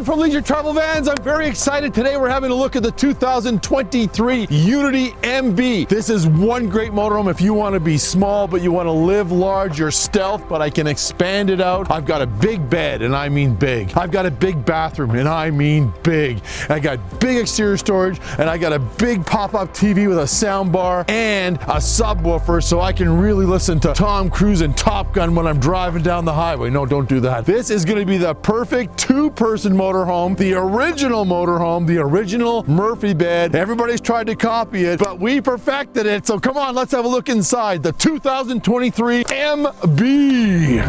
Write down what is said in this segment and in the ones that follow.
from Leisure Travel Vans. I'm very excited. Today we're having a look at the 2023 Unity MB. This is one great motorhome if you want to be small, but you want to live large. You're stealth, but I can expand it out. I've got a big bed, and I mean big. I've got a big bathroom, and I mean big. I got big exterior storage, and I got a big pop-up TV with a sound bar and a subwoofer, so I can really listen to Tom Cruise and Top Gun when I'm driving down the highway. No, don't do that. This is going to be the perfect two-person motorhome, the original motorhome, the original Murphy bed. Everybody's tried to copy it, but we perfected it. So come on, let's have a look inside the 2023 MB.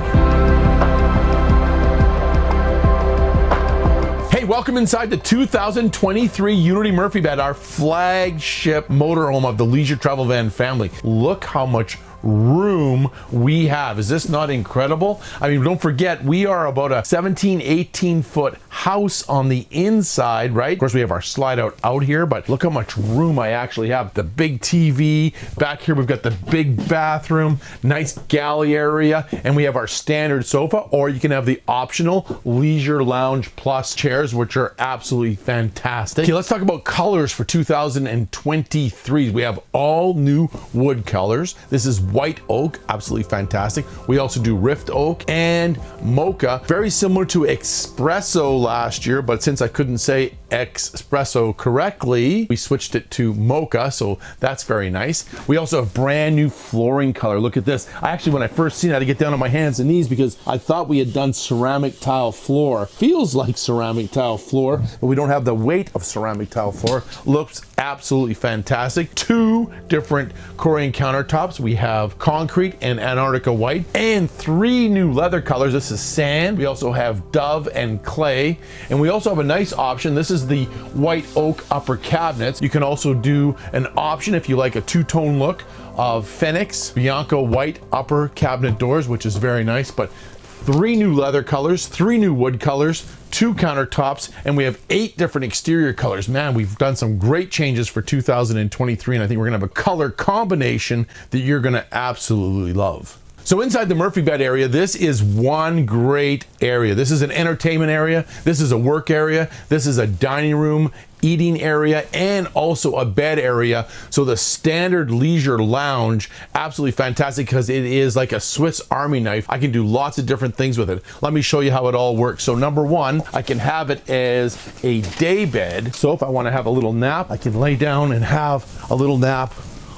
Hey, welcome inside the 2023 Unity Murphy bed, our flagship motorhome of the Leisure Travel Van family. Look how much room we have. Is this not incredible? I mean, don't forget, we are about a 18 foot house on the inside, right? Of course, we have our slide out here, but look how much room I actually have. The big TV back here, we've got the big bathroom, nice galley area, and we have our standard sofa, or you can have the optional Leisure Lounge Plus chairs, which are absolutely fantastic. Okay, let's talk about colors for 2023. We have all new wood colors. This is white oak, absolutely fantastic. We also do rift oak and mocha, very similar to espresso last year, but since I couldn't say espresso correctly, we switched it to mocha, so that's very nice. We also have brand new flooring color. Look at this. I actually, when I first seen it, I had to get down on my hands and knees because I thought we had done ceramic tile floor. Feels like ceramic tile floor, but we don't have the weight of ceramic tile floor. Looks absolutely fantastic. Two different Korean countertops. We have concrete and Antarctica white, and three new leather colors. This is sand. We also have dove and clay, and we also have a nice option. This is the white oak upper cabinets. You can also do an option if you like a two-tone look of Phoenix Bianco white upper cabinet doors, which is very nice. But three new leather colors, three new wood colors, two countertops, and we have 8 different exterior colors. Man, we've done some great changes for 2023, and I think we're gonna have a color combination that you're gonna absolutely love. So inside the Murphy bed area, this is one great area. This is an entertainment area. This is a work area. This is a dining room, eating area, and also a bed area. So the standard leisure lounge, absolutely fantastic because it is like a Swiss Army knife. I can do lots of different things with it. Let me show you how it all works. So number one, I can have it as a day bed. So if I want to have a little nap, I can lay down and have a little nap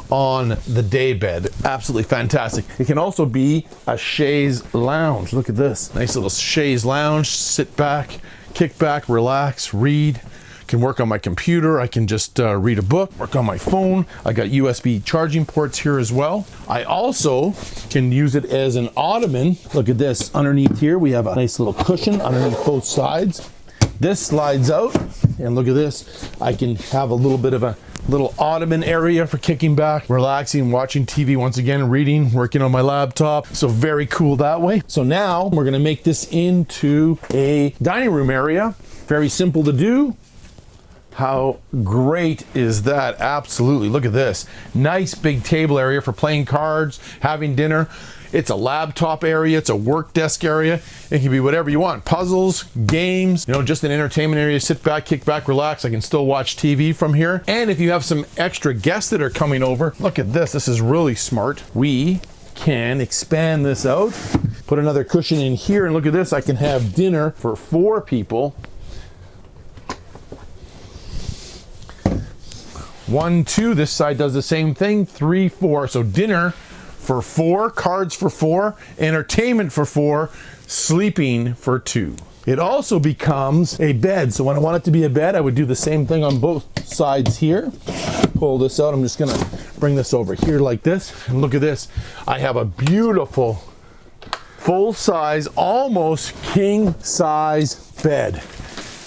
on the day bed. Absolutely fantastic. It can also be a chaise lounge. Look at this. Nice little chaise lounge. Sit back, kick back, relax, read. Can work on my computer. I can just read a book, work on my phone. I got USB charging ports here as well. I also can use it as an ottoman. Look at this. Underneath here, we have a nice little cushion underneath both sides. This slides out, and look at this. I can have a little bit of a little ottoman area for kicking back, relaxing, watching TV, once again, reading, working on my laptop. So very cool that way. So now we're gonna make this into a dining room area. Very simple to do. How great is that? Absolutely. Look at this. Nice big table area for playing cards, having dinner. It's a laptop area. It's a work desk area. It can be whatever you want. Puzzles, games, you know, just an entertainment area. Sit back, kick back, relax. I can still watch TV from here. And if you have some extra guests that are coming over, look at this. This is really smart. We can expand this out, put another cushion in here, and look at this. I can have dinner for 4 people. 1, 2, this side does the same thing. 3, 4. So dinner for 4, cards for 4, entertainment for 4, sleeping for 2. It also becomes a bed. So when I want it to be a bed, I would do the same thing on both sides here. Pull this out. I'm just gonna bring this over here like this. And look at this. I have a beautiful full size, almost king size bed.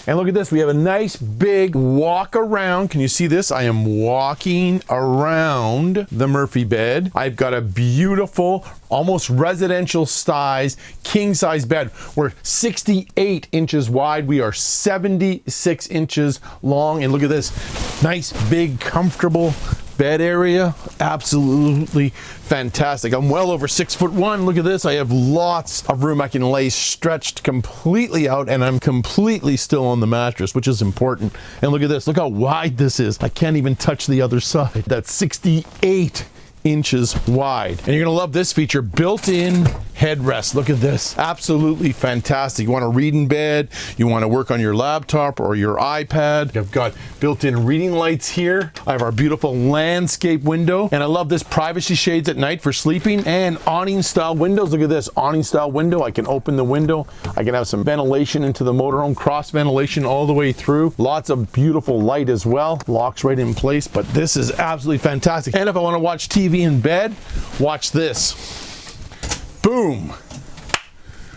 And look at this, we have a nice big walk around. Can you see this? I am walking around the Murphy bed. I've got a beautiful, almost residential size, king size bed. We're 68 inches wide. We are 76 inches long. And look at this, nice, big, comfortable bed area, absolutely fantastic. I'm well over 6'1". Look at this. I have lots of room. I can lay stretched completely out, and I'm completely still on the mattress, which is important. And look at this. Look how wide this is. I can't even touch the other side. That's 68 inches wide. And you're gonna love this feature, built-in headrest. Look at this, absolutely fantastic. You want to read in bed, you want to work on your laptop or your iPad. I've got built-in reading lights here. I have our beautiful landscape window, and I love this privacy shades at night for sleeping, and awning style windows. Look at this awning style window. I can open the window, I can have some ventilation into the motorhome, cross ventilation all the way through. Lots of beautiful light as well, locks right in place. But this is absolutely fantastic. And if I want to watch TV in bed, watch this. Boom.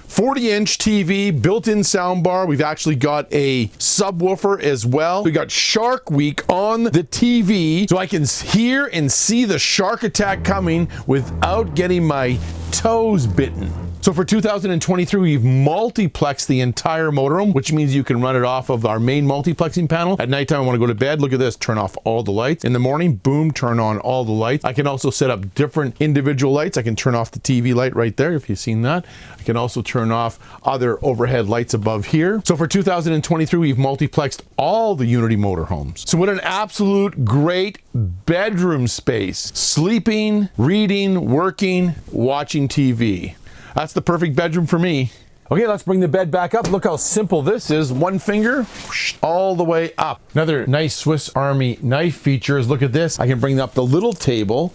40-inch TV, built-in soundbar. We've actually got a subwoofer as well. We got Shark Week on the TV, so I can hear and see the shark attack coming without getting my toes bitten. So for 2023, we've multiplexed the entire motorhome, which means you can run it off of our main multiplexing panel. At nighttime, I want to go to bed. Look at this, turn off all the lights. In the morning, boom, turn on all the lights. I can also set up different individual lights. I can turn off the TV light right there, if you've seen that. I can also turn off other overhead lights above here. So for 2023, we've multiplexed all the Unity motorhomes. So what an absolute great bedroom space. Sleeping, reading, working, watching TV. That's the perfect bedroom for me. Okay, let's bring the bed back up. Look how simple this is. One finger, all the way up. Another nice Swiss Army knife feature is, look at this. I can bring up the little table,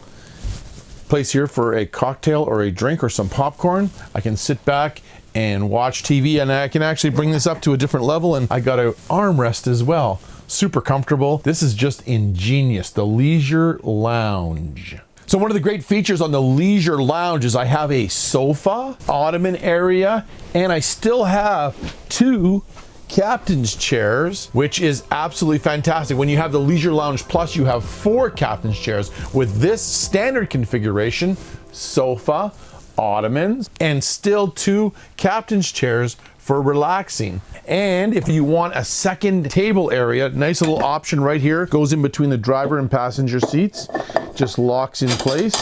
place here for a cocktail or a drink or some popcorn. I can sit back and watch TV, and I can actually bring this up to a different level, and I got an armrest as well. Super comfortable. This is just ingenious. The Leisure Lounge. So one of the great features on the Leisure Lounge is I have a sofa, ottoman area, and I still have 2 captain's chairs, which is absolutely fantastic. When you have the Leisure Lounge Plus, you have 4 captain's chairs. With this standard configuration, sofa, ottomans, and still 2 captain's chairs for relaxing. And if you want a second table area, nice little option right here, goes in between the driver and passenger seats, just locks in place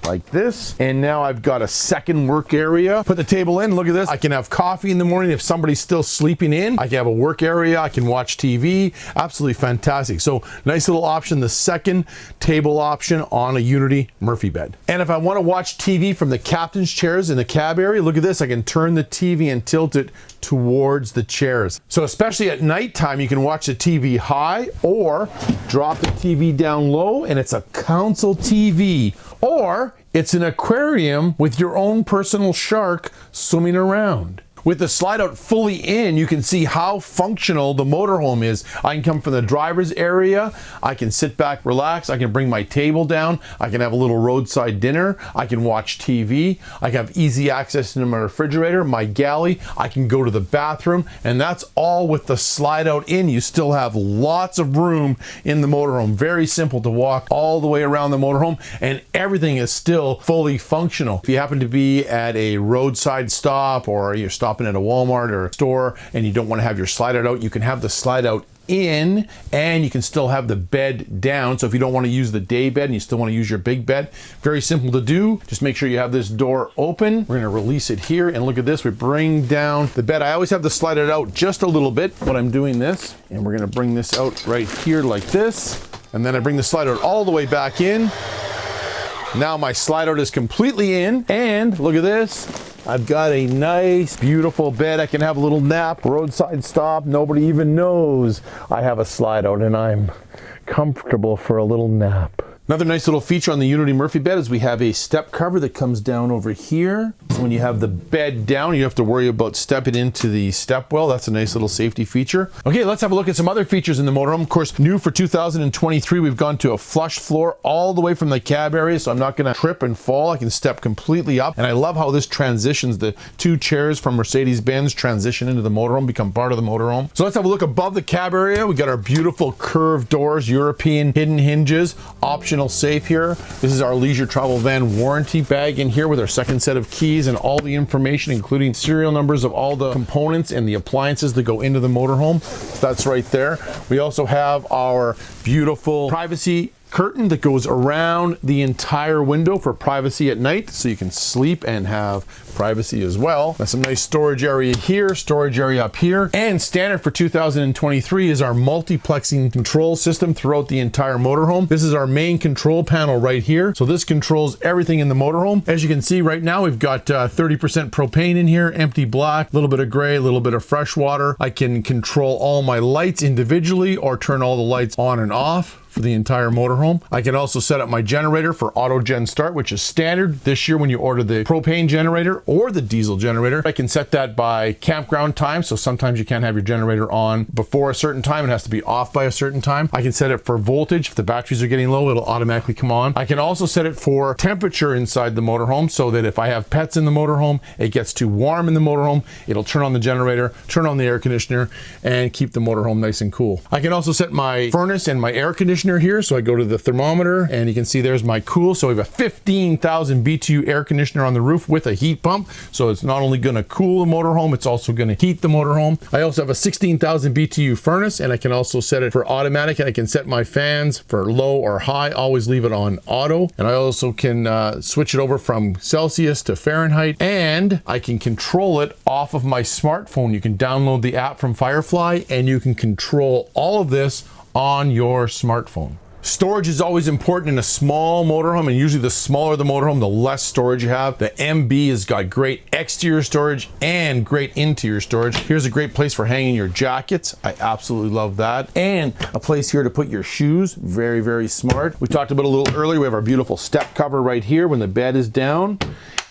like this. And now I've got a second work area. Put the table in, look at this. I can have coffee in the morning if somebody's still sleeping in. I can have a work area, I can watch TV. Absolutely fantastic. So nice little option, the second table option on a Unity Murphy bed. And if I want to watch TV from the captain's chairs in the cab area, look at this. I can turn the TV and tilt it towards the chairs. So especially at nighttime, you can watch the TV high or drop the TV down low, and it's a console TV. Or it's an aquarium with your own personal shark swimming around. With the slide out fully in, you can see how functional the motorhome is. I can come from the driver's area, I can sit back, relax, I can bring my table down, I can have a little roadside dinner, I can watch TV, I can have easy access to my refrigerator, my galley, I can go to the bathroom, and that's all with the slide out in. You still have lots of room in the motorhome. Very simple to walk all the way around the motorhome, and everything is still fully functional. If you happen to be at a roadside stop, or you're stopping at a Walmart or a store and you don't want to have your slide out, you can have the slide out in, and you can still have the bed down. So if you don't want to use the day bed and you still want to use your big bed, very simple to do. Just make sure you have this door open. We're going to release it here, and look at this. We bring down the bed. I always have to slide it out just a little bit, but I'm doing this, and we're going to bring this out right here like this, and then I bring the slide out all the way back in. Now my slide out is completely in, and look at this. I've got a nice, beautiful bed. I can have a little nap, roadside stop. Nobody even knows I have a slide out, and I'm comfortable for a little nap. Another nice little feature on the Unity Murphy bed is we have a step cover that comes down over here. So when you have the bed down, you have to worry about stepping into the step well. That's a nice little safety feature. Okay, let's have a look at some other features in the motorhome. Of course, new for 2023, we've gone to a flush floor all the way from the cab area, so I'm not gonna trip and fall. I can step completely up, and I love how this transitions. The 2 chairs from Mercedes-Benz transition into the motorhome, become part of the motorhome. So let's have a look above the cab area. We got our beautiful curved doors, European hidden hinges, optional safe here. This is our leisure travel van warranty bag in here with our second set of keys and all the information, including serial numbers of all the components and the appliances that go into the motorhome. That's right there. We also have our beautiful privacy curtain that goes around the entire window for privacy at night, so you can sleep and have privacy as well. Got some nice storage area here, storage area up here, and standard for 2023 is our multiplexing control system throughout the entire motorhome. This is our main control panel right here. So this controls everything in the motorhome. As you can see right now, we've got 30% propane in here, empty black, a little bit of gray, a little bit of fresh water. I can control all my lights individually or turn all the lights on and off for the entire motorhome. I can also set up my generator for auto gen start, which is standard this year when you order the propane generator or the diesel generator. I can set that by campground time, so sometimes you can't have your generator on before a certain time. It has to be off by a certain time. I can set it for voltage. If the batteries are getting low, it'll automatically come on. I can also set it for temperature inside the motorhome, so that if I have pets in the motorhome, it gets too warm in the motorhome, it'll turn on the generator, turn on the air conditioner, and keep the motorhome nice and cool. I can also set my furnace and my air conditioner here. So I go to the thermometer and you can see there's my cool. So we have a 15,000 BTU air conditioner on the roof with a heat pump. So it's not only going to cool the motorhome, it's also going to heat the motorhome. I also have a 16,000 BTU furnace, and I can also set it for automatic, and I can set my fans for low or high, always leave it on auto. And I also can switch it over from Celsius to Fahrenheit, and I can control it off of my smartphone. You can download the app from Firefly and you can control all of this on your smartphone. Storage is always important in a small motorhome, and usually the smaller the motorhome, the less storage you have. The MB has got great exterior storage and great interior storage. Here's a great place for hanging your jackets. I absolutely love that. And a place here to put your shoes. Very, very smart. We talked about a little earlier, we have our beautiful step cover right here when the bed is down.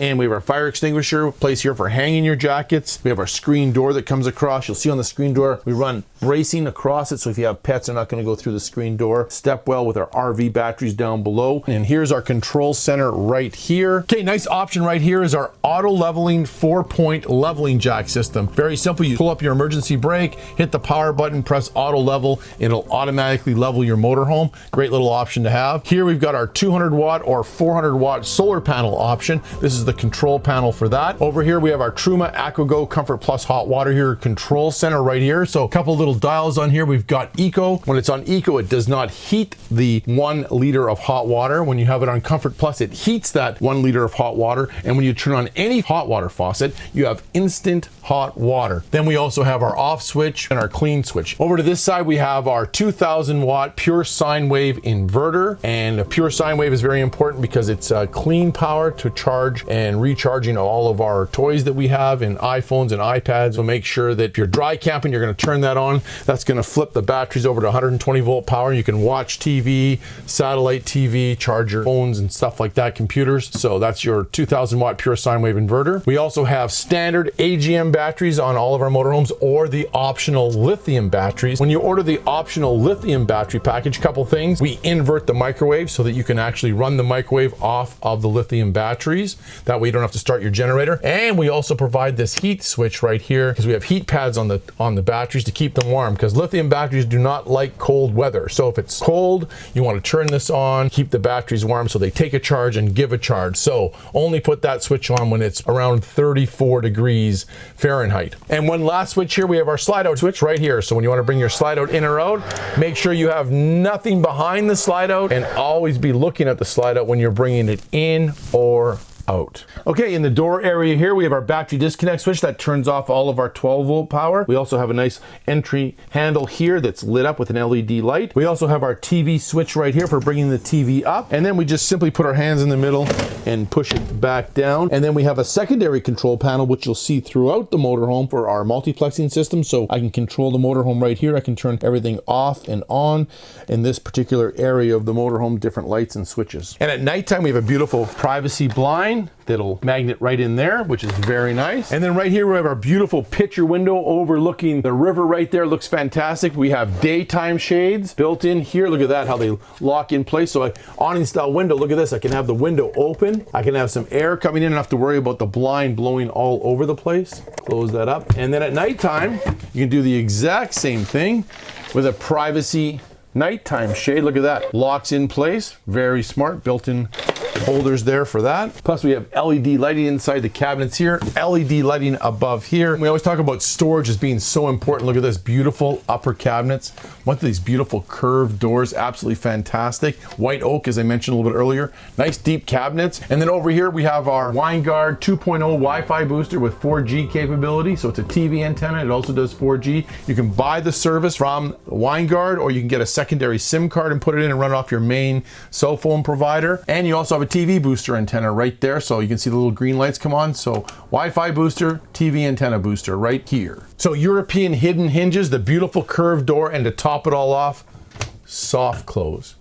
And we have our fire extinguisher place here for hanging your jackets. We have our screen door that comes across. You'll see on the screen door, we run bracing across it. So if you have pets, they're not going to go through the screen door. Step well with our RV batteries down below. And here's our control center right here. Okay, nice option right here is our auto leveling 4-point leveling jack system. Very simple. You pull up your emergency brake, hit the power button, press auto level. It'll automatically level your motorhome. Great little option to have. Here we've got our 200 watt or 400 watt solar panel option. This is the control panel for that. Over here we have our Truma AquaGo Comfort Plus hot water here control center right here. So a couple little dials on here. We've got Eco. When it's on Eco, it does not heat the 1 liter of hot water. When you have it on Comfort Plus, it heats that 1 liter of hot water. And when you turn on any hot water faucet, you have instant hot water. Then we also have our off switch and our clean switch. Over to this side, we have our 2000 watt pure sine wave inverter. And a pure sine wave is very important because it's clean power to charge and recharging all of our toys that we have and iPhones and iPads. So make sure that if you're dry camping, you're going to turn that on. That's going to flip the batteries over to 120 volt power. You can watch TV, satellite TV, charge your phones and stuff like that, computers. So that's your 2000 watt pure sine wave inverter. We also have standard AGM batteries on all of our motorhomes or the optional lithium batteries. When you order the optional lithium battery package, couple things. We invert the microwave so that you can actually run the microwave off of the lithium batteries. That way you don't have to start your generator. And we also provide this heat switch right here because we have heat pads on the batteries to keep them warm, because lithium batteries do not like cold weather. So if it's cold, you want to turn this on, keep the batteries warm so they take a charge and give a charge. So only put that switch on when it's around 34 degrees Fahrenheit. And one last switch here, we have our slide out switch right here. So when you want to bring your slide out in or out, make sure you have nothing behind the slide out and always be looking at the slide out when you're bringing it in or out. Okay, in the door area here, we have our battery disconnect switch that turns off all of our 12 volt power. We also have a nice entry handle here that's lit up with an LED light. We also have our TV switch right here for bringing the TV up. And then we just simply put our hands in the middle and push it back down. And then we have a secondary control panel, which you'll see throughout the motorhome for our multiplexing system. So I can control the motorhome right here. I can turn everything off and on in this particular area of the motorhome, different lights and switches. And at nighttime, we have a beautiful privacy blind that'll magnet right in there, which is very nice. And then right here we have our beautiful picture window overlooking the river right there. Looks fantastic. We have daytime shades built in here. Look at that, how they lock in place. So awning style window, look at this. I can have the window open. I can have some air coming in and not have to worry about the blind blowing all over the place. Close that up. And then at nighttime, you can do the exact same thing with a privacy nighttime shade. Look at that, locks in place. Very smart, built in holders there for that. Plus we have LED lighting inside the cabinets here, LED lighting above here. We always talk about storage as being so important. Look at this beautiful upper cabinets. One of these beautiful curved doors, absolutely fantastic. White oak, as I mentioned a little bit earlier. Nice deep cabinets. And then over here we have our WineGuard 2.0 Wi-Fi booster with 4G capability. So it's a TV antenna. It also does 4G. You can buy the service from WineGuard, or you can get a secondary SIM card and put it in and run it off your main cell phone provider. And you also have a TV booster antenna right there, so you can see the little green lights come on. So Wi-Fi booster, TV antenna booster right here. So European hidden hinges, the beautiful curved door, and to top it all off, soft close.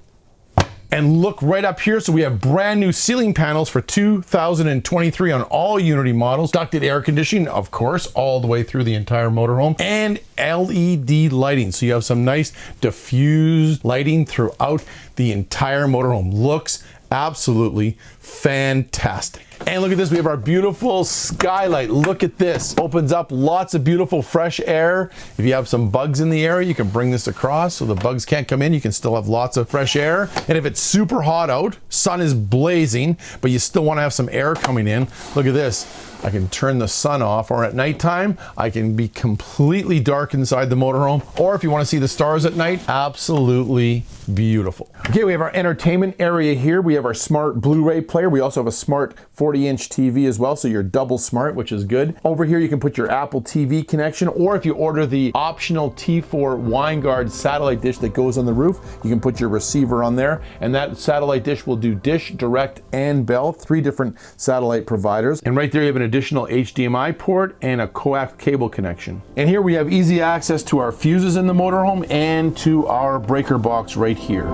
And look right up here, so we have brand new ceiling panels for 2023 on all Unity models. Ducted air conditioning, of course, all the way through the entire motorhome. And LED lighting, so you have some nice diffused lighting throughout the entire motorhome. Looks absolutely fantastic. And look at this, we have our beautiful skylight. Look at this, opens up lots of beautiful fresh air. If you have some bugs in the area, you can bring this across so the bugs can't come in. You can still have lots of fresh air. And if it's super hot out, sun is blazing, but you still want to have some air coming in, look at this. I can turn the sun off, or at nighttime, I can be completely dark inside the motorhome. Or if you want to see the stars at night, absolutely beautiful. Okay, we have our entertainment area here. We have our smart Blu-ray player. We also have a smart 40-inch TV as well, so you're double smart, which is good. Over here, you can put your Apple TV connection, or if you order the optional T4 WineGuard satellite dish that goes on the roof, you can put your receiver on there, and that satellite dish will do Dish, Direct, and Bell, 3 different satellite providers. And right there, you have an additional HDMI port and a coax cable connection. And here we have easy access to our fuses in the motorhome and to our breaker box right here.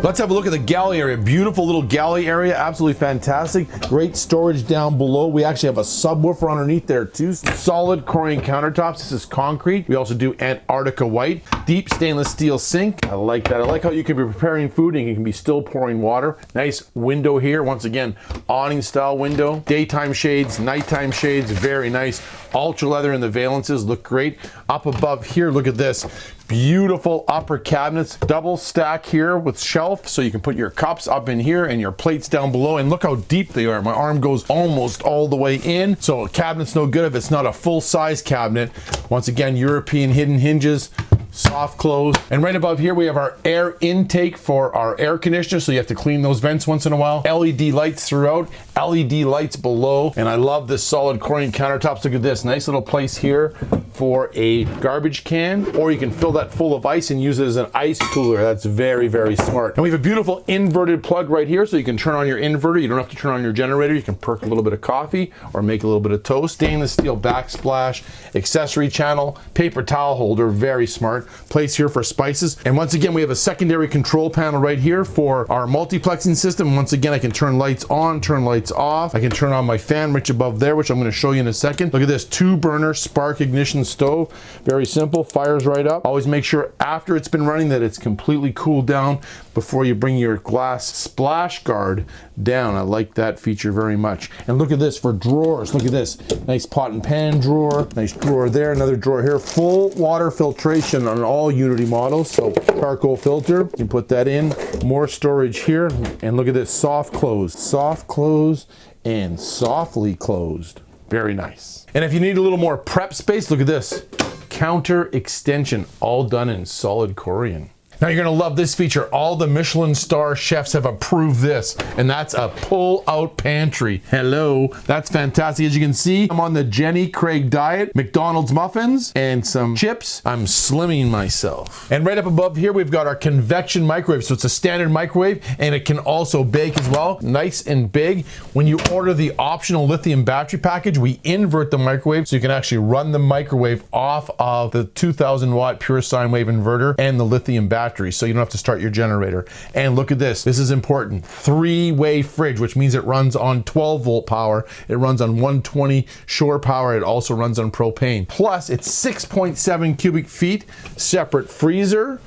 Let's have a look at the galley area. Beautiful little galley area, absolutely fantastic. Great storage down below. We actually have a subwoofer underneath there too. Solid corian countertops. This is concrete. We also do Antarctica white. Deep stainless steel sink. I like that. I like how you can be preparing food and you can be still pouring water. Nice window here. Once again, awning style window. Daytime shades, nighttime shades, very nice. Ultra leather in the valences, look great. Up above here, look at this. Beautiful upper cabinets, double stack here with shelf, so you can put your cups up in here and your plates down below, and look how deep they are. My arm goes almost all the way in, so a cabinet's no good if it's not a full-size cabinet. Once again, European hidden hinges, soft close. And right above here we have our air intake for our air conditioner, so you have to clean those vents once in a while. LED lights throughout, LED lights below, and I love this solid corian countertops. Look at this, nice little place here for a garbage can, or you can fill that full of ice and use it as an ice cooler. That's very, very smart. And we have a beautiful inverted plug right here, so you can turn on your inverter. You don't have to turn on your generator. You can perk a little bit of coffee or make a little bit of toast. Stainless steel backsplash, accessory channel, paper towel holder, very smart. Place here for spices. And once again, we have a secondary control panel right here for our multiplexing system. Once again, I can turn lights on, turn lights off. I can turn on my fan right above there, which I'm going to show you in a second. Look at this, 2-burner spark ignition stove. Very simple, fires right up. Always make sure after it's been running that it's completely cooled down before you bring your glass splash guard down. I like that feature very much. And look at this for drawers. Look at this, nice pot and pan drawer, nice drawer there, another drawer here. Full water filtration on all Unity models, so charcoal filter, you can put that in. More storage here, and look at this, soft close and softly closed. Very nice. And if you need a little more prep space, look at this, counter extension, all done in solid corian. Now you're gonna love this feature. All the Michelin star chefs have approved this, and that's a pull-out pantry. Hello, that's fantastic. As you can see, I'm on the Jenny Craig diet, McDonald's muffins, and some chips. I'm slimming myself. And right up above here, we've got our convection microwave. So it's a standard microwave, and it can also bake as well. Nice and big. When you order the optional lithium battery package, we invert the microwave so you can actually run the microwave off of the 2000 watt pure sine wave inverter and the lithium battery, so you don't have to start your generator. And look at this, this is important, 3-way fridge, which means it runs on 12 volt power, it runs on 120 shore power, it also runs on propane. Plus it's 6.7 cubic feet, separate freezer,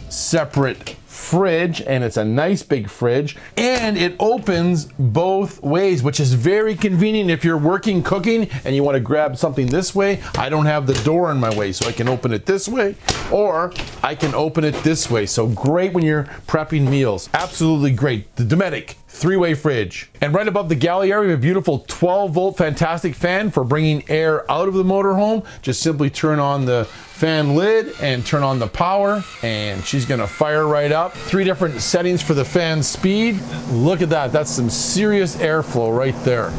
separate fridge, and it's a nice big fridge, and it opens both ways, which is very convenient if you're working, cooking, and you want to grab something this way. I don't have the door in my way, so I can open it this way, or I can open it this way. So great when you're prepping meals. Absolutely great. The Dometic 3-way fridge. And right above the galley area, we have a beautiful 12-volt fantastic fan for bringing air out of the motorhome. Just simply turn on the fan lid and turn on the power, and she's gonna fire right up. 3 different settings for the fan speed. Look at that, that's some serious airflow right there.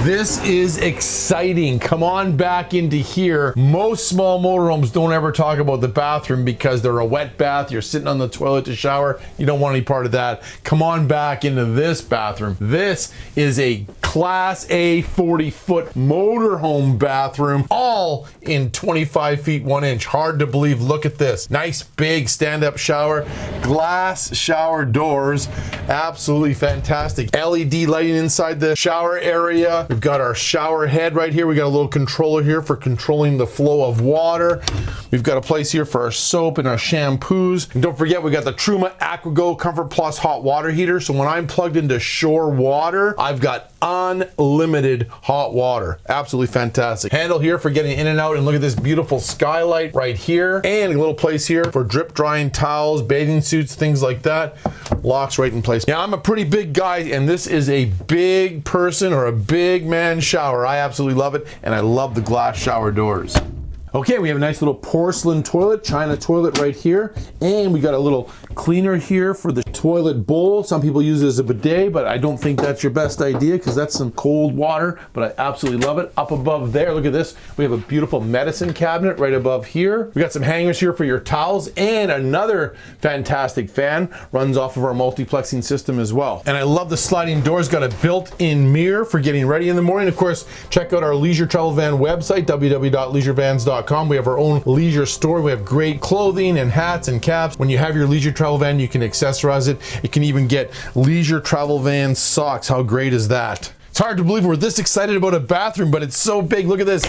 This is exciting. Come on back into here. Most small motorhomes don't ever talk about the bathroom because they're a wet bath. You're sitting on the toilet to shower. You don't want any part of that. Come on back into this bathroom. This is a Class A 40-foot motorhome bathroom, all in 25 feet 1 inch. Hard to believe. Look at this. Nice big stand-up shower, glass shower doors. Absolutely fantastic. LED lighting inside the shower area. We've got our shower head right here. We got a little controller here for controlling the flow of water. We've got a place here for our soap and our shampoos. And don't forget, we got the Truma AquaGo Comfort Plus hot water heater. So when I'm plugged into shore water, I've got unlimited hot water. Absolutely fantastic. Handle here for getting in and out, and look at this beautiful skylight right here, and a little place here for drip drying towels, bathing suits, things like that. Locks right in place. Now, I'm a pretty big guy, and this is a big person or a big man shower. I absolutely love it, and I love the glass shower doors. Okay, we have a nice little porcelain toilet, china toilet right here, and we got a little cleaner here for the toilet bowl. Some people use it as a bidet, but I don't think that's your best idea because that's some cold water, but I absolutely love it. Up above there, look at this. We have a beautiful medicine cabinet right above here. We got some hangers here for your towels, and another fantastic fan runs off of our multiplexing system as well. And I love the sliding doors. Got a built-in mirror for getting ready in the morning. Of course, check out our leisure travel van website, www.leisureVans.com. We have our own leisure store. We have great clothing and hats and caps. When you have your leisure travel van, you can accessorize it. You can even get leisure travel van socks. How great is that? It's hard to believe we're this excited about a bathroom, but it's so big. Look at this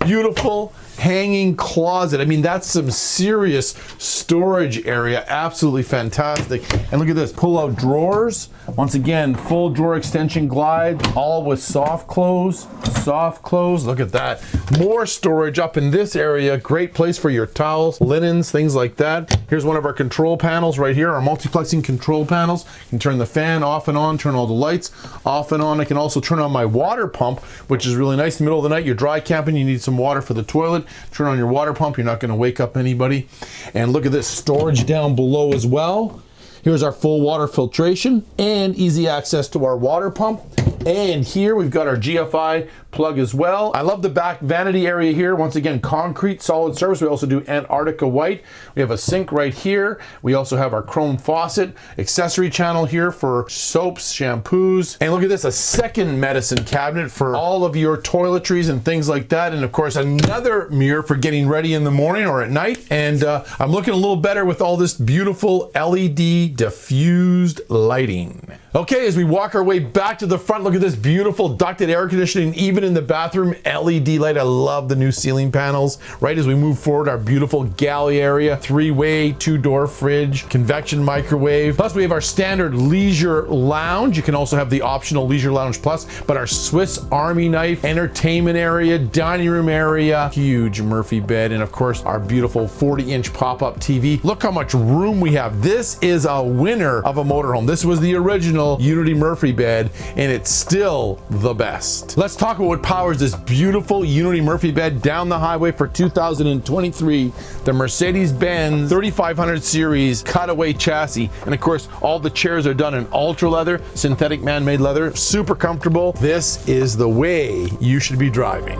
beautiful hanging closet. I mean, that's some serious storage area. Absolutely fantastic. And look at this, pull-out drawers. Once again, full drawer extension glide, all with soft close, soft close. Look at that. More storage up in this area. Great place for your towels, linens, things like that. Here's one of our control panels right here, our multiplexing control panels. You can turn the fan off and on, turn all the lights off and on. I can also turn on my water pump, which is really nice. In the middle of the night, you're dry camping, you need some water for the toilet. Turn on your water pump, you're not going to wake up anybody. And look at this storage down below as well. Here's our full water filtration and easy access to our water pump. And here we've got our GFI plug as well. I love the back vanity area here. Once again, concrete, solid surface. We also do Antarctica white. We have a sink right here. We also have our chrome faucet, accessory channel here for soaps, shampoos. And look at this, a second medicine cabinet for all of your toiletries and things like that. And of course, another mirror for getting ready in the morning or at night. And I'm looking a little better with all this beautiful LED diffused lighting. Okay, as we walk our way back to the front, look at this beautiful ducted air conditioning, even in the bathroom, LED light. I love the new ceiling panels. Right as we move forward, our beautiful galley area, 3-way, 2-door fridge, convection microwave. Plus we have our standard leisure lounge. You can also have the optional leisure lounge plus, but our Swiss Army knife, entertainment area, dining room area, huge Murphy bed, and of course our beautiful 40-inch pop-up TV. Look how much room we have. This is a winner of a motorhome. This was the original Unity Murphy bed, and it's still the best. Let's talk about what powers this beautiful Unity Murphy bed down the highway for 2023, the Mercedes-Benz 3500 series cutaway chassis. And of course, all the chairs are done in ultra leather, synthetic man-made leather, super comfortable. This is the way you should be driving.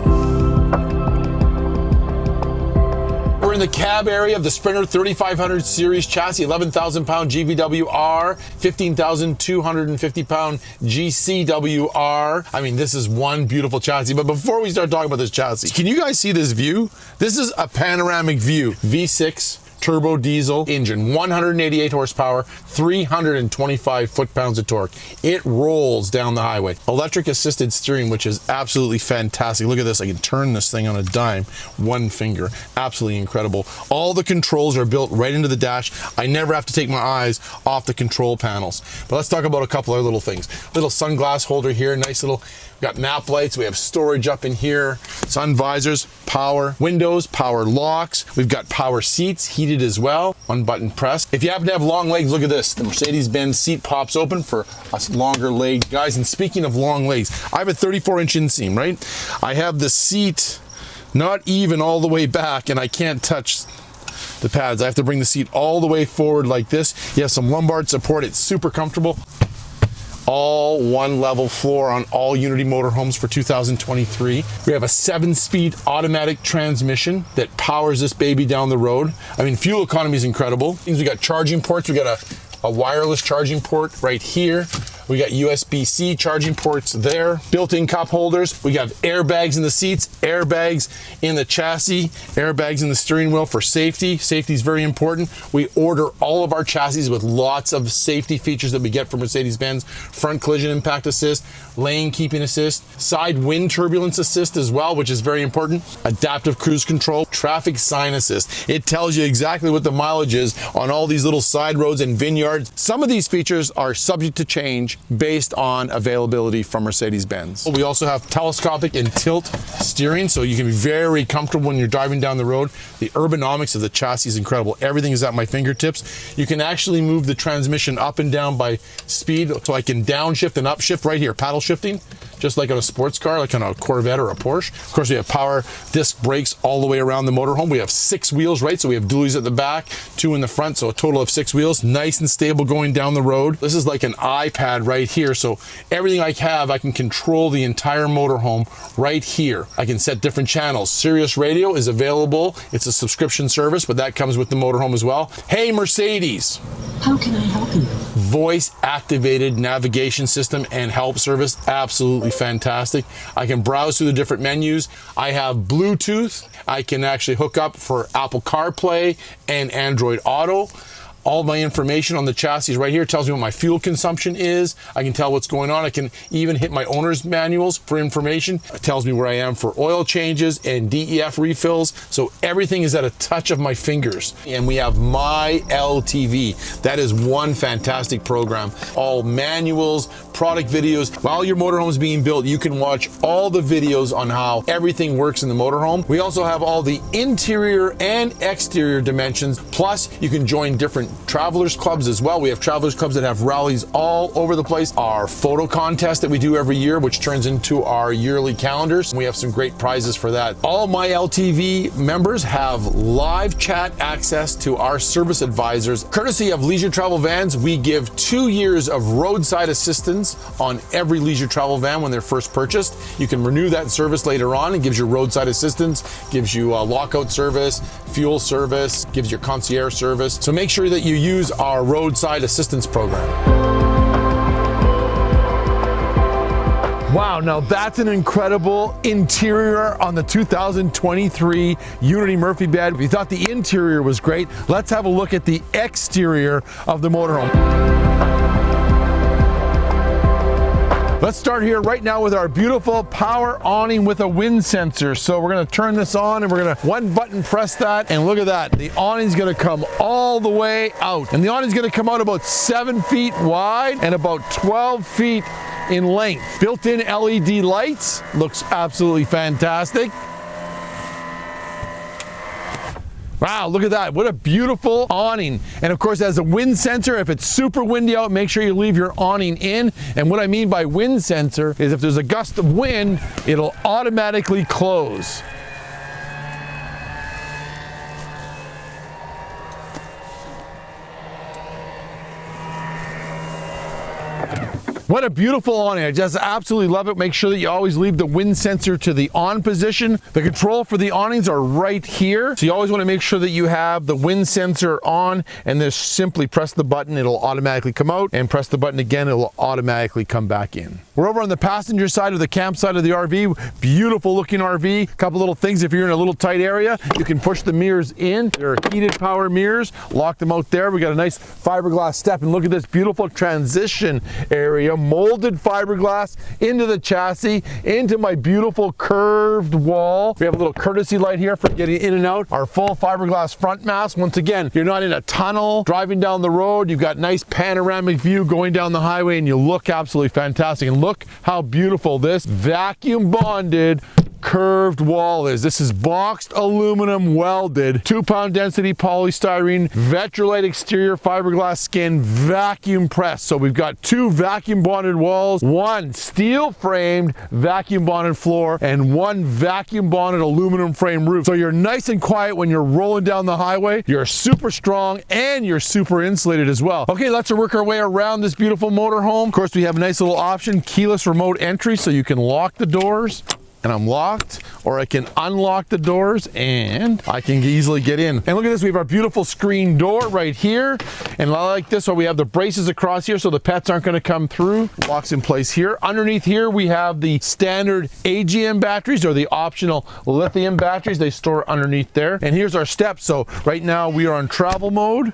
We're in the cab area of the Sprinter 3500 series chassis, 11,000 pound GVWR, 15,250 pound GCWR. I mean, this is one beautiful chassis. But before we start talking about this chassis, can you guys see this view? This is a panoramic view. V6 turbo diesel engine, 188 horsepower, 325 foot-pounds of torque. It rolls down the highway. Electric assisted steering, which is absolutely fantastic. Look at this. I can turn this thing on a dime, one finger. Absolutely incredible. All the controls are built right into the dash. I never have to take my eyes off the control panels. But let's talk about a couple other little things. Little sunglass holder here, nice little, got map lights, we have storage up in here, sun visors, power windows, power locks, we've got power seats, heated as well, one button press. If you happen to have long legs, look at this, the Mercedes-Benz seat pops open for us longer leg guys. And speaking of long legs, I have a 34-inch inseam, right? I have the seat not even all the way back and I can't touch the pads. I have to bring the seat all the way forward like this. You have some lumbar support, it's super comfortable. All one level floor on all Unity motorhomes for 2023. We have a 7-speed automatic transmission that powers this baby down the road. I mean, fuel economy is incredible. We got charging ports. We got a wireless charging port right here. We got USB-C charging ports there, built-in cup holders. We got airbags in the seats, airbags in the chassis, airbags in the steering wheel for safety. Safety is very important. We order all of our chassis with lots of safety features that we get from Mercedes-Benz. Front collision impact assist, lane keeping assist, side wind turbulence assist as well, which is very important. Adaptive cruise control, traffic sign assist. It tells you exactly what the mileage is on all these little side roads and vineyards. Some of these features are subject to change based on availability from Mercedes-Benz. We also have telescopic and tilt steering, so you can be very comfortable when you're driving down the road. The ergonomics of the chassis is incredible. Everything is at my fingertips. You can actually move the transmission up and down by speed, so I can downshift and upshift right here, paddle shifting, just like on a sports car, like on a Corvette or a Porsche. Of course, we have power disc brakes all the way around the motorhome. We have 6 wheels, right? So we have dualies at the back, 2 in the front, so a total of 6 wheels. Nice and stable going down the road. This is like an iPad right here, so everything I have, I can control the entire motorhome right here. I can set different channels. Sirius Radio is available. It's a subscription service, but that comes with the motorhome as well. Hey, Mercedes! How can I help you? Voice activated navigation system and help service, absolutely fantastic. I can browse through the different menus. I have Bluetooth. I can actually hook up for Apple CarPlay and Android Auto. All my information on the chassis right here tells me what my fuel consumption is. I can tell what's going on. I can even hit my owner's manuals for information. It tells me where I am for oil changes and DEF refills. So everything is at a touch of my fingers. And we have My LTV. That is one fantastic program. All manuals, product videos. While your motorhome is being built, you can watch all the videos on how everything works in the motorhome. We also have all the interior and exterior dimensions. Plus, you can join different travelers clubs as well. We have travelers clubs that have rallies all over the place. Our photo contest that we do every year, which turns into our yearly calendars. We have some great prizes for that. All My LTV members have live chat access to our service advisors. Courtesy of Leisure Travel Vans, we give 2 years of roadside assistance on every leisure travel van when they're first purchased. You can renew that service later on. It gives you roadside assistance, gives you a lockout service, fuel service, gives you concierge service. So make sure that you use our roadside assistance program. Wow, now that's an incredible interior on the 2023 Unity Murphy bed. If you thought the interior was great, let's have a look at the exterior of the motorhome. Let's start here right now with our beautiful power awning with a wind sensor. So we're gonna turn this on and we're gonna one button press that, and look at that. The awning's gonna come all the way out. And the awning's gonna come out about 7 feet wide and about 12 feet in length. Built-in LED lights, looks absolutely fantastic. Wow, look at that. What a beautiful awning. And of course, as a wind sensor, if it's super windy out, make sure you leave your awning in. And what I mean by wind sensor is if there's a gust of wind, it'll automatically close. What a beautiful awning. I just absolutely love it. Make sure that you always leave the wind sensor to the on position. The control for the awnings are right here. So you always want to make sure that you have the wind sensor on, and just simply press the button, it'll automatically come out, and press the button again, it'll automatically come back in. We're over on the passenger side of the campsite of the RV. Beautiful looking RV. Couple little things, if you're in a little tight area, you can push the mirrors in. They're heated power mirrors. Lock them out there. We got a nice fiberglass step, and look at this beautiful transition area. Molded fiberglass into the chassis, into my beautiful curved wall. We have a little courtesy light here for getting in and out. Our full fiberglass front mast. Once again, you're not in a tunnel driving down the road. You've got nice panoramic view going down the highway, and you look absolutely fantastic. And look how beautiful this vacuum bonded curved wall is. This is boxed aluminum welded 2-pound density polystyrene Vetrolite exterior fiberglass skin vacuum pressed. So we've got 2 vacuum bonded walls, 1 steel framed vacuum bonded floor, and 1 vacuum bonded aluminum frame roof. So you're nice and quiet when you're rolling down the highway. You're super strong and you're super insulated as well. Okay, let's work our way around this beautiful motorhome. Of course, we have a nice little option, keyless remote entry, so you can lock the doors. And I'm locked, or I can unlock the doors and I can easily get in. And look at this, we have our beautiful screen door right here. And I like this one, we have the braces across here so the pets aren't gonna come through. Locks in place here. Underneath here, we have the standard AGM batteries or the optional lithium batteries. They store underneath there. And here's our steps. So right now we are on travel mode.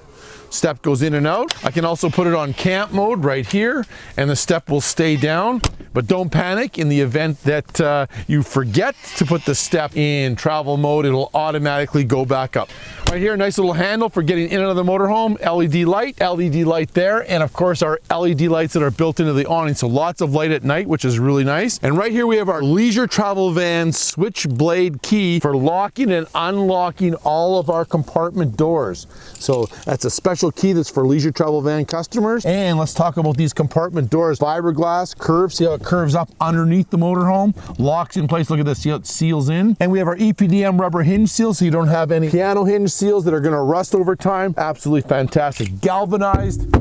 Step goes in and out. I can also put it on camp mode right here, and the step will stay down. But don't panic. In the event that you forget to put the step in travel mode, it'll automatically go back up. Right here, nice little handle for getting in and out of the motorhome. LED light there, and of course our LED lights that are built into the awning, so lots of light at night, which is really nice. And right here we have our leisure travel van switchblade key for locking and unlocking all of our compartment doors. So that's a special key that's for leisure travel van customers. And let's talk about these compartment doors. Fiberglass curve, see how it curves up underneath the motorhome, locks in place. Look at this, see how it seals in. And we have our EPDM rubber hinge seals, so you don't have any piano hinge seals that are going to rust over time. Absolutely fantastic. Galvanized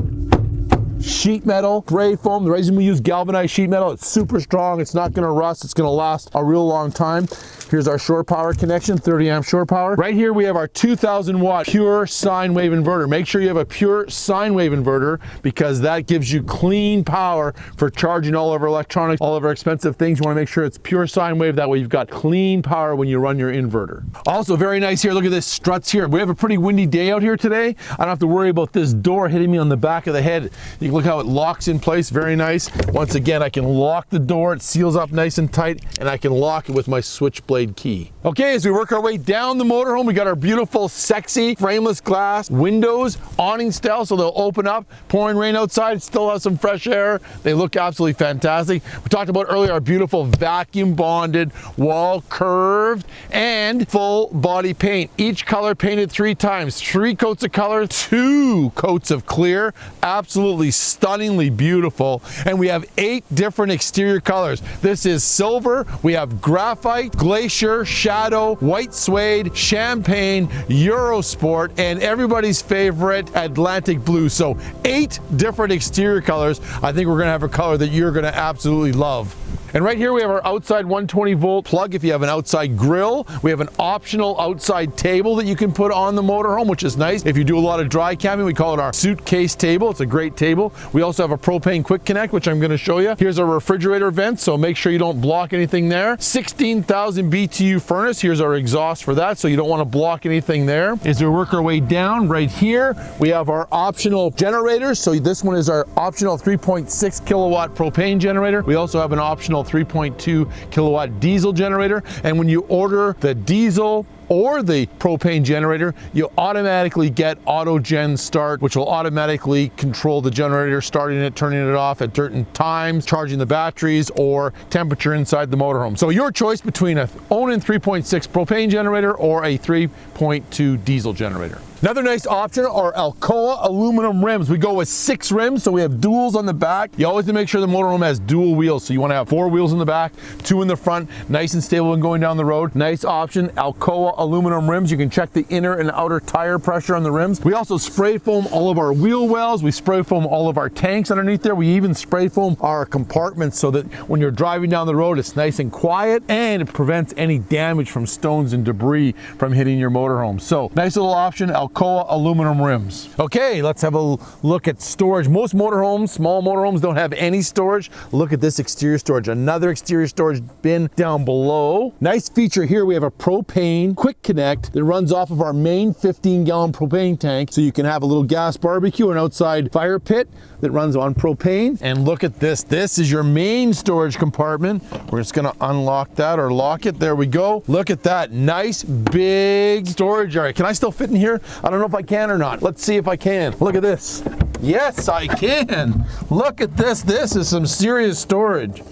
sheet metal, gray foam. The reason we use galvanized sheet metal, it's super strong. It's not going to rust. It's going to last a real long time. Here's our shore power connection, 30 amp shore power. Right here we have our 2000 watt pure sine wave inverter. Make sure you have a pure sine wave inverter because that gives you clean power for charging all of our electronics, all of our expensive things. You want to make sure it's pure sine wave. That way you've got clean power when you run your inverter. Also very nice here. Look at this struts here. We have a pretty windy day out here today. I don't have to worry about this door hitting me on the back of the head. You can look how it locks in place. Very nice. Once again, I can lock the door. It seals up nice and tight, and I can lock it with my switchblade key. Okay, as we work our way down the motorhome, we got our beautiful, sexy, frameless glass windows, awning style, so they'll open up. Pouring rain outside, still have some fresh air. They look absolutely fantastic. We talked about earlier our beautiful vacuum bonded wall, curved and full body paint. Each color painted 3 times, 3 coats of color, 2 coats of clear. Absolutely stunningly beautiful. And we have 8 different exterior colors. This is silver, we have graphite, glacier, shadow, white suede, champagne, Eurosport, and everybody's favorite Atlantic blue. So 8 different exterior colors. I think we're gonna have a color that you're gonna absolutely love. And right here we have our outside 120 volt plug if you have an outside grill. We have an optional outside table that you can put on the motorhome, which is nice. If you do a lot of dry camping, we call it our suitcase table. It's a great table. We also have a propane quick connect, which I'm gonna show you. Here's our refrigerator vent, so make sure you don't block anything there. 16,000 BTU furnace. Here's our exhaust for that, so you don't wanna block anything there. As we work our way down, right here, we have our optional generators. So this one is our optional 3.6 kilowatt propane generator. We also have an optional 3.2 kilowatt diesel generator, and when you order the diesel or the propane generator, you automatically get auto gen start, which will automatically control the generator, starting it, turning it off at certain times, charging the batteries, or temperature inside the motorhome. So your choice between a Onan 3.6 propane generator or a 3.2 diesel generator. Another nice option are Alcoa aluminum rims. We go with 6 rims, so we have duals on the back. You always have to make sure the motorhome has dual wheels, so you want to have 4 wheels in the back, 2 in the front, nice and stable when going down the road. Nice option, Alcoa aluminum rims. You can check the inner and outer tire pressure on the rims. We also spray foam all of our wheel wells. We spray foam all of our tanks underneath there. We even spray foam our compartments so that when you're driving down the road, it's nice and quiet, and it prevents any damage from stones and debris from hitting your motorhome. So nice little option, Alcoa aluminum rims. Okay, let's have a look at storage. Most motorhomes, small motorhomes, don't have any storage. Look at this exterior storage. Another exterior storage bin down below. Nice feature here, we have a propane quick connect that runs off of our main 15-gallon propane tank, so you can have a little gas barbecue, an outside fire pit that runs on propane. And look at this. This is your main storage compartment. We're just gonna unlock that or lock it. There we go. Look at that. Nice big storage area. Can I still fit in here? I don't know if I can or not. Let's see if I can. Look at this. Yes, I can. Look at this. This is some serious storage.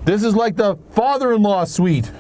This is like the father-in-law suite.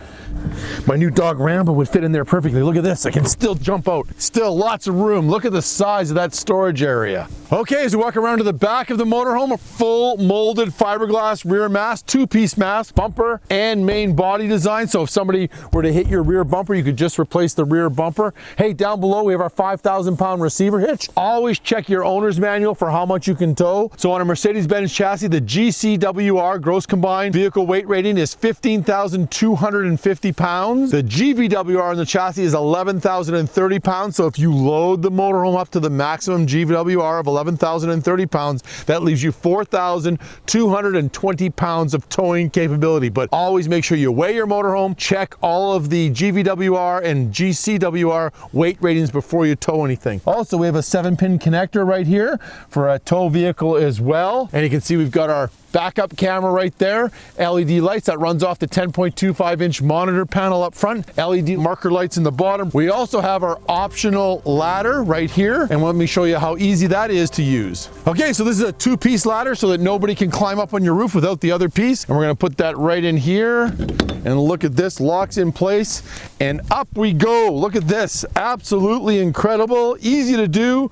My new dog Rambo would fit in there perfectly. Look at this, I can still jump out. Still lots of room. Look at the size of that storage area. Okay, as we walk around to the back of the motorhome, a full molded fiberglass rear mast, 2-piece mast, bumper and main body design. So if somebody were to hit your rear bumper, you could just replace the rear bumper. Hey, down below we have our 5,000-pound receiver hitch. Always check your owner's manual for how much you can tow. So on a Mercedes-Benz chassis, the GCWR gross combined vehicle weight rating is 15,250 pounds. The GVWR on the chassis is 11,030 pounds. So if you load the motorhome up to the maximum GVWR of 11,030 pounds, that leaves you 4,220 pounds of towing capability. But always make sure you weigh your motorhome, check all of the GVWR and GCWR weight ratings before you tow anything. Also, we have a 7-pin connector right here for a tow vehicle as well. And you can see we've got our backup camera right there, LED lights that runs off the 10.25-inch monitor panel up front, LED marker lights in the bottom. We also have our optional ladder right here, and let me show you how easy that is to use. Okay, so this is a 2-piece ladder so that nobody can climb up on your roof without the other piece, and we're going to put that right in here, and look at this, locks in place, and up we go. Look at this, absolutely incredible, easy to do.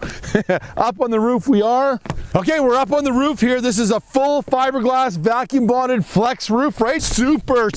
Up on the roof we are. Okay, we're up on the roof here. This is a full fiberglass vacuum bonded flex roof, right? Super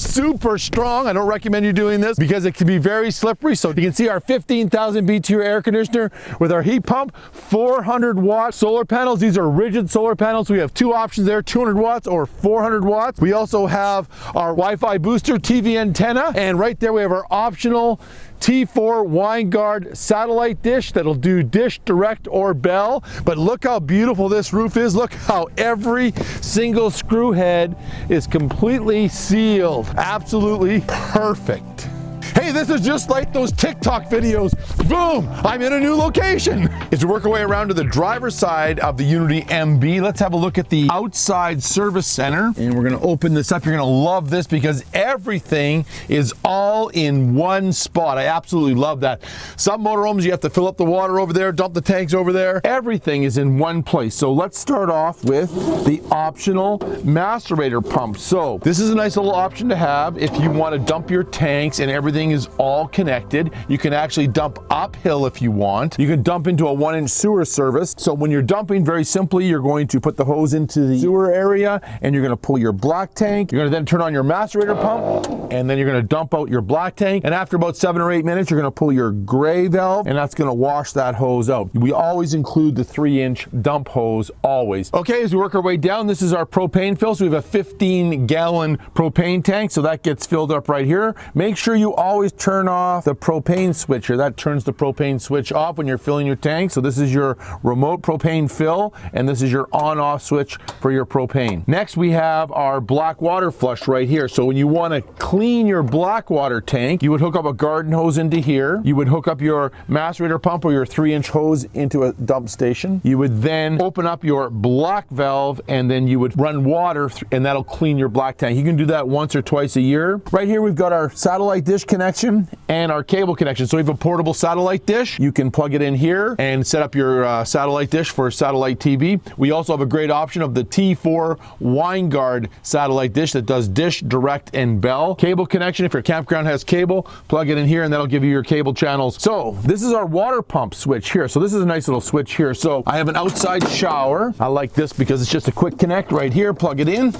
strong. I don't recommend you doing this because it can be very slippery. So you can see our 15,000 BTU air conditioner with our heat pump, 400 watt solar panels. These are rigid solar panels. We have 2 options there, 200 watts or 400 watts. We also have our Wi-Fi booster, TV antenna, and right there we have our optional T4 Winegard satellite dish that'll do dish, direct, or bell. But look how beautiful this roof is. Look how every single screw head is completely sealed. Absolutely perfect. Hey, this is just like those TikTok videos. Boom, I'm in a new location. As we work our way around to the driver's side of the Unity MB, let's have a look at the outside service center. And we're gonna open this up. You're gonna love this because everything is all in one spot. I absolutely love that. Some motorhomes, you have to fill up the water over there, dump the tanks over there. Everything is in one place. So let's start off with the optional macerator pump. So this is a nice little option to have if you wanna dump your tanks and everything is all connected. You can actually dump uphill if you want. You can dump into a 1-inch sewer service. So when you're dumping, very simply, you're going to put the hose into the sewer area and you're going to pull your black tank. You're going to then turn on your macerator pump and then you're going to dump out your black tank. And after about 7 or 8 minutes, you're going to pull your gray valve and that's going to wash that hose out. We always include the 3-inch dump hose, always. Okay, as we work our way down, this is our propane fill. So we have a 15-gallon propane tank. So that gets filled up right here. Make sure you always turn off the propane switch here. That turns the propane switch off when you're filling your tank. So this is your remote propane fill and this is your on-off switch for your propane. Next we have our black water flush right here. So when you want to clean your black water tank, you would hook up a garden hose into here. You would hook up your macerator pump or your 3-inch hose into a dump station. You would then open up your black valve and then you would run water and that'll clean your black tank. You can do that once or twice a year. Right here we've got our satellite dish connection and our cable connection. So we have a portable satellite satellite dish, you can plug it in here and set up your satellite dish for satellite TV. We also have a great option of the T4 wine guard satellite dish that does dish, direct, and bell. Cable connection, if your campground has cable, plug it in here and that'll give you your cable channels. So this is our water pump switch here. So this is a nice little switch here. So I have an outside shower. I like this because it's just a quick connect right here, plug it in.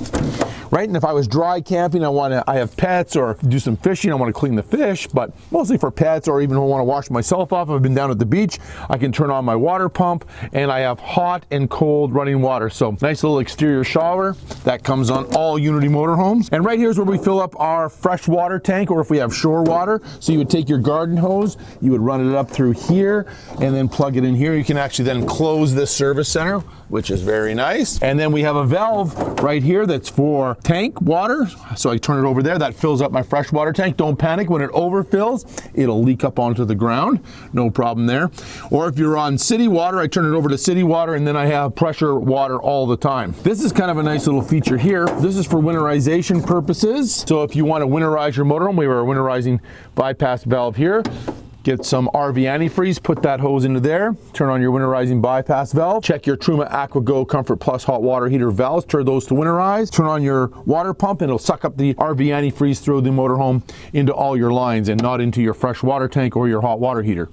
Right, and if I was dry camping, I have pets or do some fishing, I want to clean the fish, but mostly for pets, or even if I want to wash myself off, if I've been down at the beach, I can turn on my water pump and I have hot and cold running water. So nice little exterior shower that comes on all Unity motorhomes. And right here is where we fill up our fresh water tank, or if we have shore water. So you would take your garden hose, you would run it up through here and then plug it in here. You can actually then close this service center, which is very nice. And then we have a valve right here that's for tank water. So I turn it over there, that fills up my fresh water tank. Don't panic, when it overfills, it'll leak up onto the ground. No problem there. Or if you're on city water, I turn it over to city water, and then I have pressure water all the time. This is kind of a nice little feature here. This is for winterization purposes. So if you want to winterize your motorhome, we have our winterizing bypass valve here. Get some RV antifreeze, put that hose into there, turn on your winterizing bypass valve, check your Truma AquaGo Comfort Plus hot water heater valves, turn those to winterize, turn on your water pump and it'll suck up the RV antifreeze through the motorhome into all your lines and not into your fresh water tank or your hot water heater.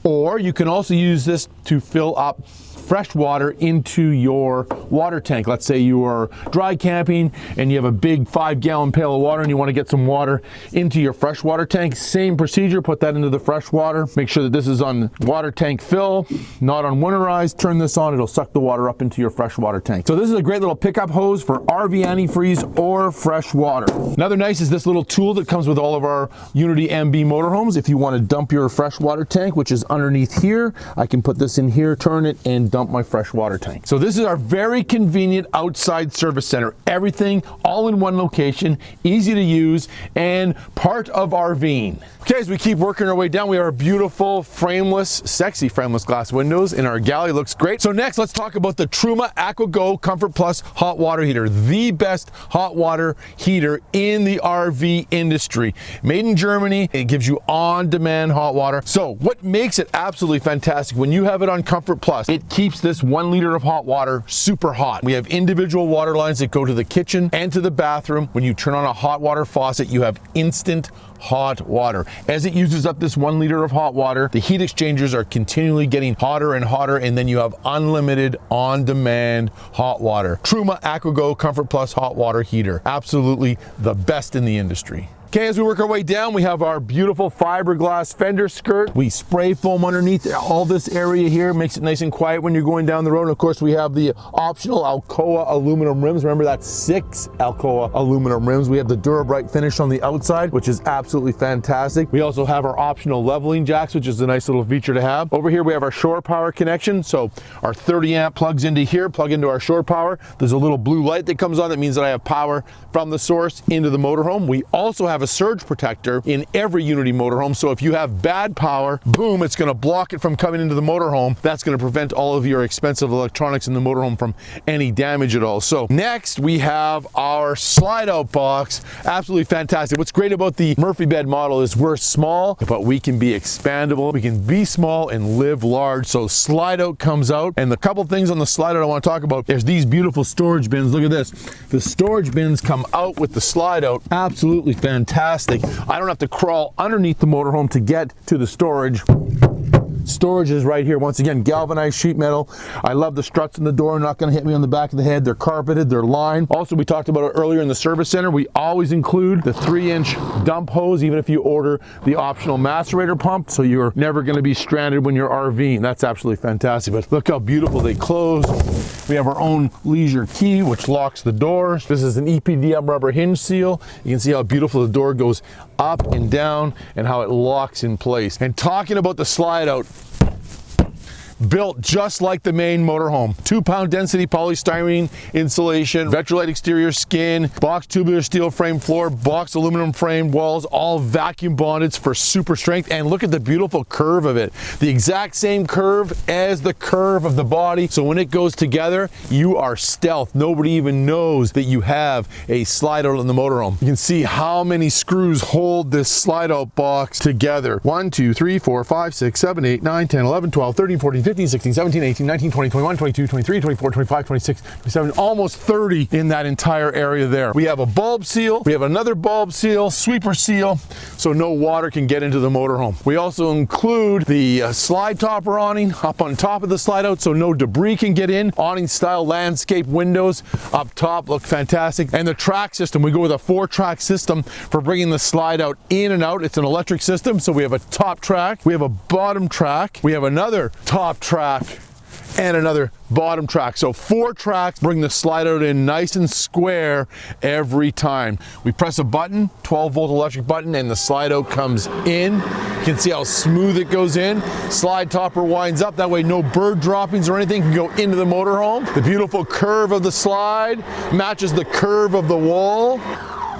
Or you can also use this to fill up fresh water into your water tank. Let's say you are dry camping and you have a big 5-gallon pail of water and you want to get some water into your fresh water tank. Same procedure, put that into the fresh water. Make sure that this is on water tank fill, not on winterized. Turn this on, it'll suck the water up into your fresh water tank. So this is a great little pickup hose for RV antifreeze or fresh water. Another nice is this little tool that comes with all of our Unity MB motorhomes. If you want to dump your fresh water tank, which is underneath here, I can put this in here, turn it, and dump my fresh water tank. So this is our very convenient outside service center. Everything all in one location, easy to use, and part of RVing. Okay, as we keep working our way down, we have our beautiful frameless, sexy frameless glass windows in our galley. Looks great. So next, let's talk about the Truma AquaGo Comfort Plus hot water heater, the best hot water heater in the RV industry. Made in Germany, it gives you on-demand hot water. So what makes it absolutely fantastic, when you have it on Comfort Plus, it keeps this 1 liter of hot water super hot. We have individual water lines that go to the kitchen and to the bathroom. When you turn on a hot water faucet, you have instant hot water. As it uses up this 1 liter of hot water, the heat exchangers are continually getting hotter and hotter, and then you have unlimited on-demand hot water. Truma AquaGo Comfort Plus hot water heater. Absolutely the best in the industry. Okay, as we work our way down, we have our beautiful fiberglass fender skirt. We spray foam underneath all this area here, makes it nice and quiet when you're going down the road. And of course, we have the optional Alcoa aluminum rims. Remember, that's 6 Alcoa aluminum rims. We have the Durabright finish on the outside, which is absolutely fantastic. We also have our optional leveling jacks, which is a nice little feature to have. Over here, we have our shore power connection. So our 30 amp plugs into here, plug into our shore power. There's a little blue light that comes on. That means that I have power from the source into the motorhome. We also have a surge protector in every Unity motorhome, so if you have bad power, boom, it's going to block it from coming into the motorhome. That's going to prevent all of your expensive electronics in the motorhome from any damage at all. So next we have our slide out box. Absolutely fantastic. What's great about the MusicBed model is we're small, but we can be expandable. We can be small and live large. So slide out comes out, and the couple things on the slide out I want to talk about, there's these beautiful storage bins. Look at this. The storage bins come out with the slide out. Absolutely fantastic. I don't have to crawl underneath the motorhome to get to the storage. Storage is right here. Once again, galvanized sheet metal. I love the struts in the door, not going to hit me on the back of the head. They're carpeted, they're lined. Also, we talked about it earlier in the service center. We always include the 3-inch dump hose, even if you order the optional macerator pump, so you're never going to be stranded when you're RVing. That's absolutely fantastic. But look how beautiful they close. We have our own leisure key, which locks the doors. This is an EPDM rubber hinge seal. You can see how beautiful the door goes up and down and how it locks in place. And talking about the slide out, built just like the main motorhome. 2-pound density polystyrene insulation, Vetrolite exterior skin, box tubular steel frame floor, box aluminum frame walls, all vacuum bonded for super strength. And look at the beautiful curve of it. The exact same curve as the curve of the body. So when it goes together, you are stealth. Nobody even knows that you have a slide out in the motorhome. You can see how many screws hold this slide out box together. 1, 2, 3, 4, 5, 6, 7, 8, 9, 10, 11, 12, 13, 14, 15, 16, 17, 18, 19, 20, 21, 22, 23, 24, 25, 26, 27, almost 30 in that entire area there. We have a bulb seal. We have another bulb seal, sweeper seal, so no water can get into the motorhome. We also include the slide topper awning up on top of the slide out so no debris can get in. Awning style landscape windows up top look fantastic. And the track system, we go with a 4-track system for bringing the slide out in and out. It's an electric system, so we have a top track, we have a bottom track, we have another top track, and another bottom track. So 4 tracks bring the slide out in nice and square every time. We press a button, 12-volt electric button, and the slide out comes in. You can see how smooth it goes in. Slide topper winds up, that way no bird droppings or anything can go into the motorhome. The beautiful curve of the slide matches the curve of the wall.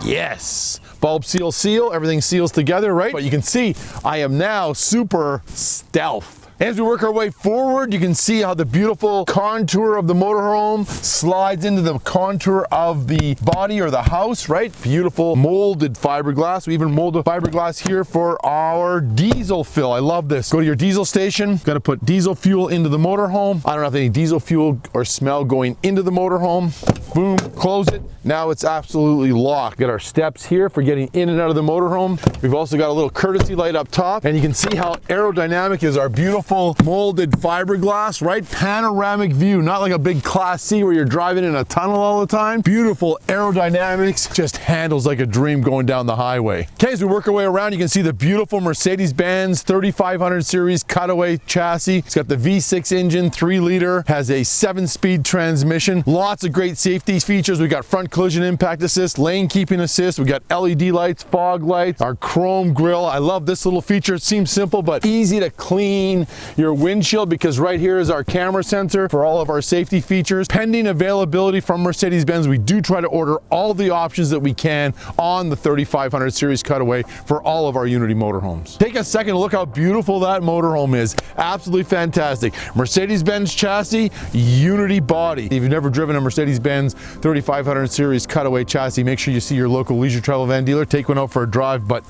Yes. Bulb seal, everything seals together, right? But you can see I am now super stealth. As we work our way forward, you can see how the beautiful contour of the motorhome slides into the contour of the body or the house, right? Beautiful molded fiberglass. We even molded fiberglass here for our diesel fill. I love this. Go to your diesel station, got to put diesel fuel into the motorhome. I don't have any diesel fuel or smell going into the motorhome. Boom, close it. Now it's absolutely locked. Got our steps here for getting in and out of the motorhome. We've also got a little courtesy light up top, and you can see how aerodynamic is our beautiful molded fiberglass, right? Panoramic view, not like a big Class C where you're driving in a tunnel all the time. Beautiful aerodynamics, just handles like a dream going down the highway. Okay, as we work our way around, you can see the beautiful Mercedes-Benz 3500 series cutaway chassis. It's got the V6 engine, 3-liter, has a 7-speed transmission. Lots of great safety features. We got front collision impact assist, lane keeping assist. We got LED lights, fog lights, our chrome grille. I love this little feature. It seems simple, but easy to clean your windshield because right here is our camera sensor for all of our safety features. Pending availability from Mercedes-Benz, we do try to order all the options that we can on the 3500 series cutaway for all of our Unity motorhomes. Take a second to look how beautiful that motorhome is. Absolutely fantastic. Mercedes-Benz chassis, Unity body. If you've never driven a Mercedes-Benz 3500 series cutaway chassis, make sure you see your local leisure travel van dealer. Take one out for a drive, but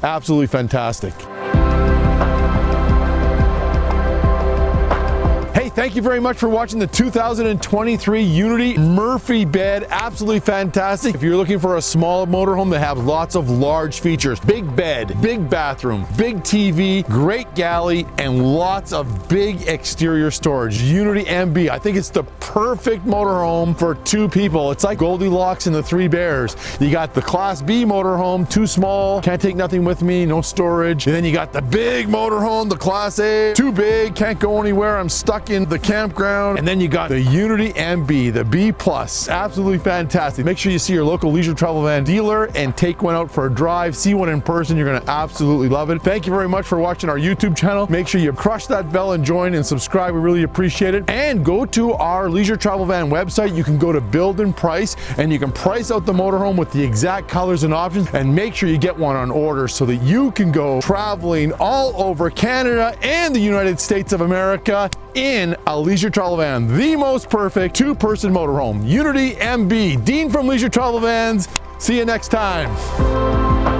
absolutely fantastic. Thank you very much for watching the 2023 Unity Murphy bed. Absolutely fantastic. If you're looking for a small motorhome that have lots of large features, big bed, big bathroom, big TV, great galley, and lots of big exterior storage, Unity MB. I think it's the perfect motorhome for 2 people. It's like Goldilocks and the 3 Bears. You got the Class B motorhome, too small, can't take nothing with me, no storage. And then you got the big motorhome, the Class A, too big, can't go anywhere, I'm stuck in the campground. And then you got the Unity MB, the B+. Absolutely fantastic. Make sure you see your local leisure travel van dealer and take one out for a drive. See one in person. You're going to absolutely love it. Thank you very much for watching our YouTube channel. Make sure you crush that bell and join and subscribe. We really appreciate it. And go to our leisure travel van website. You can go to build and price, and you can price out the motorhome with the exact colors and options, and make sure you get one on order so that you can go traveling all over Canada and the United States of America in a leisure travel van, the most perfect 2-person motorhome. Unity MB, Dean from Leisure Travel Vans. See you next time.